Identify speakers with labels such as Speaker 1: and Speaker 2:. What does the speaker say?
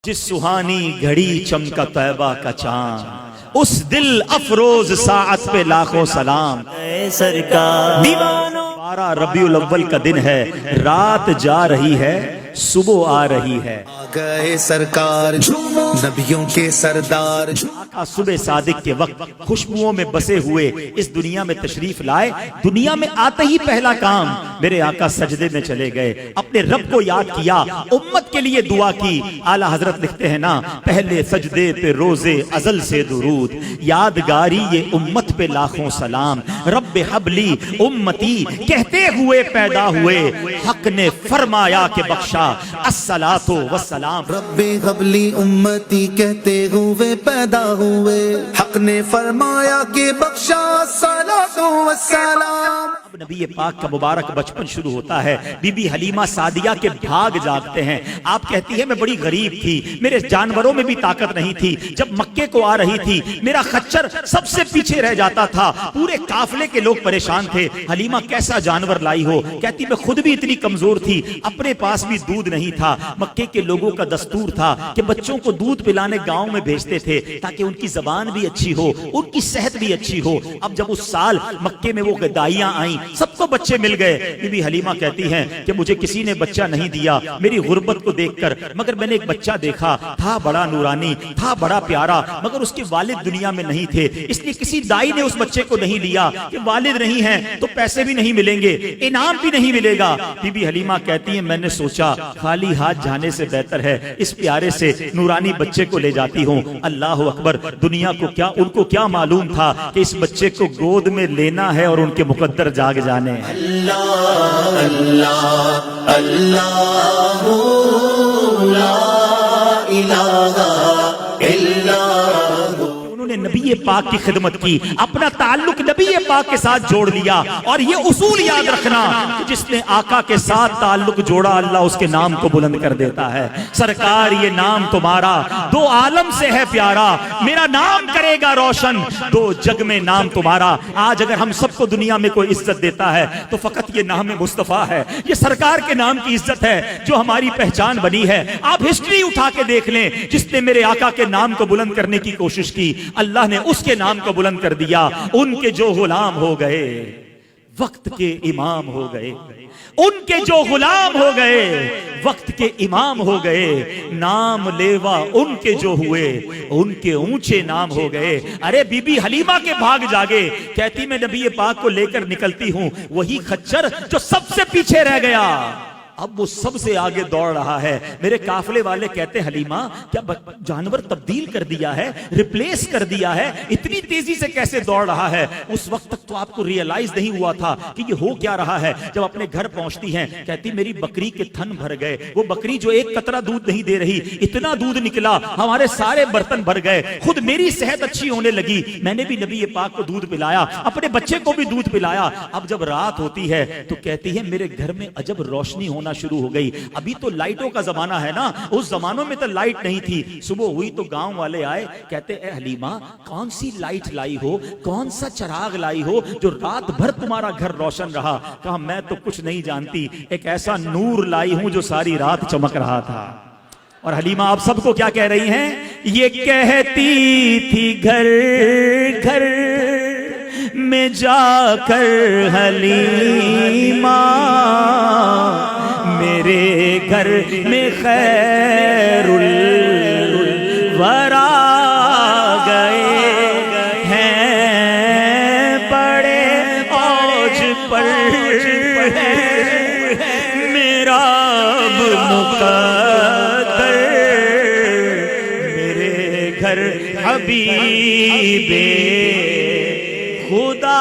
Speaker 1: جس سہانی گھڑی چمکا طیبہ کا چاند، اس دل افروز ساعت پہ لاکھوں سلام۔
Speaker 2: سرکار
Speaker 1: دیوانوں 12 ربیع الاول کا دن ہے، رات جا رہی ہے، صبح آ رہی ہے۔
Speaker 3: گئے سرکار نبیوں کے سردار،
Speaker 1: آقا صبح صادق کے وقت خوشبوؤں میں بسے ہوئے اس دنیا میں تشریف لائے۔ دنیا میں آتے ہی پہلا کام میرے آقا سجدے میں چلے گئے، اپنے رب کو یاد کیا، امت کے لیے دعا کی۔ اعلیٰ حضرت لکھتے ہیں نا، پہلے سجدے پہ روزے ازل سے درود، یادگاری یہ امت پہ لاکھوں سلام۔ رب حبلی امتی کہتے ہوئے پیدا ہوئے، حق نے فرمایا کہ بخشا الصلاۃ والسلام۔
Speaker 3: رب حبلی امتی کہتے ہوئے پیدا ہوئے، حق نے فرمایا کہ بخشا الصلاۃ والسلام۔
Speaker 1: اب نبی پاک کا مبارک بچپن شروع ہوتا ہے۔ بی بی حلیمہ سعدیہ کے بھاگ جاگتے ہیں۔ آپ کہتی ہے میں بڑی غریب تھی، میرے جانوروں میں بھی طاقت نہیں تھی، جب مکے کو آ رہی تھی میرا خچر سب سے پیچھے رہ جاتا تھا، پورے قافلے کے لوگ پریشان تھے، حلیمہ کیسا جانور لائی ہو؟ کہتی میں خود بھی اتنی کمزور تھی، اپنے پاس بھی دودھ نہیں تھا۔ مکے کے لوگوں کا دستور تھا کہ بچوں کو دودھ پلانے گاؤں میں بھیجتے تھے تاکہ ان کی زبان بھی اچھی ہو، ان کی صحت بھی اچھی ہو۔ اب جب اس سال مکے میں وہ گدائیاں آئیں، سب کو بچے مل گئے۔ بی بی حلیمہ کہتی ہیں کہ مجھے کسی نے بچہ نہیں دیا میری غربت کو دیکھ کر، مگر میں نے ایک بچہ دیکھا، تھا بڑا نورانی، تھا بڑا پیارا، مگر اس کے والد دنیا میں نہیں تھے، اس لیے کسی دائی نے اس بچے کو نہیں لیا کہ والد نہیں ہیں تو پیسے بھی نہیں ملیں گے، انعام بھی نہیں ملے گا۔ بی بی حلیمہ کہتی ہیں میں نے سوچا خالی ہاتھ جانے سے بہتر ہے اس پیارے سے نورانی بچے کو لے جاتی ہوں۔ اللہ اکبر! دنیا کو کیا، ان کو کیا معلوم تھا کہ اس بچے کو گود میں لینا ہے اور ان کے مقدر جاگ جانے ہیں۔
Speaker 2: اللہ اللہ اللہ لا الہ الا
Speaker 1: انہوں نے نبی پاک کی خدمت کی، اپنا تعلق نبی پاک کے ساتھ جوڑ لیا۔ اور یہ اصول یاد رکھنا کہ جس نے آقا کے ساتھ تعلق جوڑا اللہ اس کے نام کو بلند کر دیتا ہے۔ سرکار یہ نام تمہارا دو عالم سے ہے پیارا، میرا نام کرے گا روشن دو جگ میں نام تمہارا۔ آج اگر ہم سب کو دنیا میں کوئی عزت دیتا ہے تو فقط یہ نام مصطفیٰ ہے، یہ سرکار کے نام کی عزت ہے جو ہماری پہچان بنی ہے۔ آپ ہسٹری اٹھا کے دیکھ لیں، جس نے میرے آقا کے نام کو بلند کرنے کی کوشش کی اللہ نے اس کے نام کو بلند کر دیا۔ ان کے جو غلام ہو گئے وقت کے امام ہو گئے، ان کے جو غلام ہو گئے وقت کے امام ہو گئے، نام لیوا ان کے جو ہوئے ان کے اونچے نام ہو گئے۔ ارے بی بی حلیمہ کے بھاگ جاگے، کہتی میں نبی پاک کو لے کر نکلتی ہوں، وہی خچر جو سب سے پیچھے رہ گیا اب وہ سب سے آگے دوڑ رہا ہے۔ میرے قافلے والے کہتے حلیمہ کیا جانور تبدیل کر دیا ہے، ریپلیس کر دیا ہے، اتنی تیزی سے کیسے دوڑ رہا ہے؟ اس وقت تک تو آپ کو ریئلائز نہیں ہوا تھا کہ یہ ہو کیا رہا ہے۔ جب اپنے گھر پہنچتی ہیں کہتی میری بکری کے تھن بھر گئے، وہ بکری جو ایک قطرہ دودھ نہیں دے رہی، اتنا دودھ نکلا ہمارے سارے برتن بھر گئے، خود میری صحت اچھی ہونے لگی، میں نے بھی نبی پاک کو دودھ پلایا، اپنے بچے کو بھی دودھ پلایا۔ اب جب رات ہوتی ہے تو کہتی ہے میرے گھر میں عجب روشنی ہونا شروع ہو گئی۔ ابھی تو لائٹوں کا زمانہ ہے نا، اس زمانوں میں تو لائٹ نہیں تھی۔ صبح ہوئی تو گاؤں والے آئے، کہتے اے حلیمہ کون سی لائٹ لائی ہو، کون سا چراغ لائی ہو جو رات بھر تمہارا گھر روشن رہا؟ کہا میں تو کچھ نہیں جانتی، ایک ایسا نور لائی ہوں جو ساری رات چمک رہا تھا۔ اور حلیمہ آپ سب کو کیا کہہ رہی ہیں؟ یہ کہتی تھی گھر گھر میں جا کر حلیمہ میرے گھر میں خیر الورا گئے ہیں، بڑے اوج پر ہے میرا اب مقدر، میرے گھر حبیب خدا